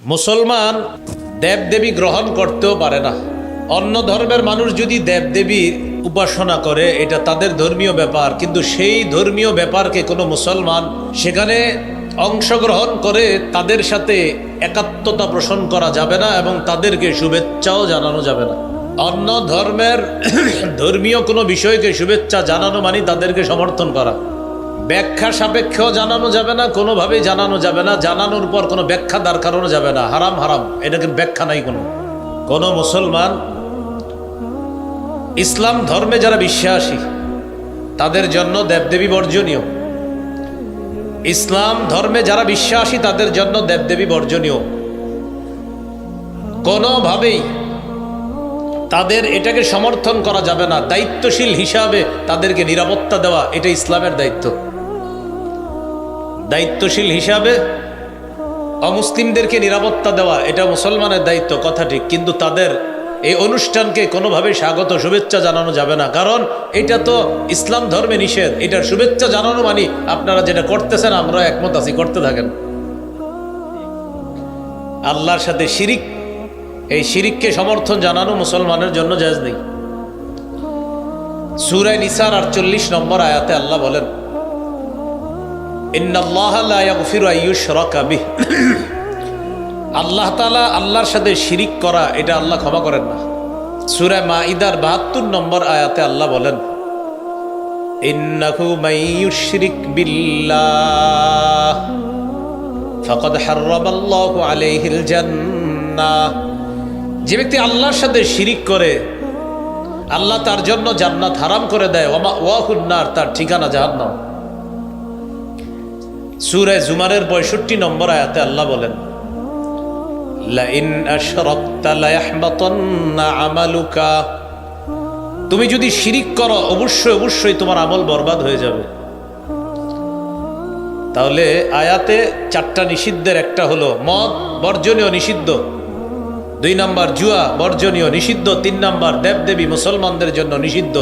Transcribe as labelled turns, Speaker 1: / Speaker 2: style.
Speaker 1: মুসলমান দেবদেবী গ্রহণ করতেও পারে না। অন্য ধর্মের মানুষ যদি দেবদেবী উপাসনা করে এটা তাদের ধর্মীয় ব্যাপার, কিন্তু সেই ধর্মীয় ব্যাপারকে কোনো মুসলমান সেখানে অংশগ্রহণ করে তাদের সাথে একাত্মতা পোষণ করা যাবে না এবং তাদেরকে শুভেচ্ছাও জানানো যাবে না। অন্য ধর্মের ধর্মীয় কোনো বিষয়কে শুভেচ্ছা জানানো মানে তাদেরকে সমর্থন করা। ব্যাখ্যা সাপেক্ষ জানানো যাবে না, কোনোভাবেই জানানো যাবে না। জানানোর পর কোনো ব্যাখ্যা দাঁড় করানো যাবে না। হারাম হারাম, এটাকে ব্যাখ্যা নাই কোনো মুসলমান ইসলাম ধর্মে যারা বিশ্বাসী তাদের জন্য দেবদেবী বর্জনীয়। ইসলাম ধর্মে যারা বিশ্বাসী তাদের জন্য দেবদেবী বর্জনীয়। কোনোভাবেই তাদের এটাকে সমর্থন করা যাবে না। দায়িত্বশীল হিসাবে তাদেরকে নিরাপত্তা দেওয়া এটা ইসলামের দায়িত্ব। দায়িত্বশীল হিসাবে অমুসলিমদেরকে নিরাপত্তা দেওয়া এটা মুসলমানের দায়িত্ব, কথা ঠিক, কিন্তু তাদের এই অনুষ্ঠানকে কোনোভাবে স্বাগত শুভেচ্ছা জানানো যাবে না, কারণ এটা তো ইসলাম ধর্মে নিষেধ। এটার শুভেচ্ছা জানানো মানে আপনারা যেটা করতেছেন আমরা একমত আছি, করতে থাকেন। আল্লাহর সাথে শিরিক, এই শিরিককে সমর্থন জানানো মুসলমানের জন্য জায়েজ নেই। সূরা নিসার 48 নম্বর আয়াতে আল্লাহ বলেন, ইন্নাল্লাহা লা ইয়াগফিরু আইয়ুশরাকা বিহি, আল্লাহ তাআলা আল্লাহর সাথে শিরিক করা এটা আল্লাহ ক্ষমা করেন না। সূরা মাঈদার 72 নম্বর আয়াতে আল্লাহ বলেন, ইন্নাহু মাইয়ুশরিক বিল্লাহ ফাকাদ হাররামাল্লাহু আলাইহিল জান্নাহ, যে ব্যক্তি আল্লাহর সাথে শিরিক করে আল্লাহ তার জন্য জান্নাত হারাম করে দেয়, ওয়া মাওয়াহুন নার, তার ঠিকানা জাহান্নাম। সূরা জুমারের 65 নম্বর আয়াতে আল্লাহ বলেন, লাইন আশরাকতা লায়াহবাতান্না আমালুকা, তুমি যদি শিরিক করো অবশ্যই অবশ্যই তোমার আমল বরবাদ হয়ে যাবে। তাহলে আয়াতে 4টা নিষিদ্ধের একটা হলো মদ বর্জনীয়, নিষিদ্ধ। 2 নম্বর জুয়া বর্জনীয়, নিষিদ্ধ। 3 নম্বর দেবদেবী মুসলমানদের জন্য নিষিদ্ধ।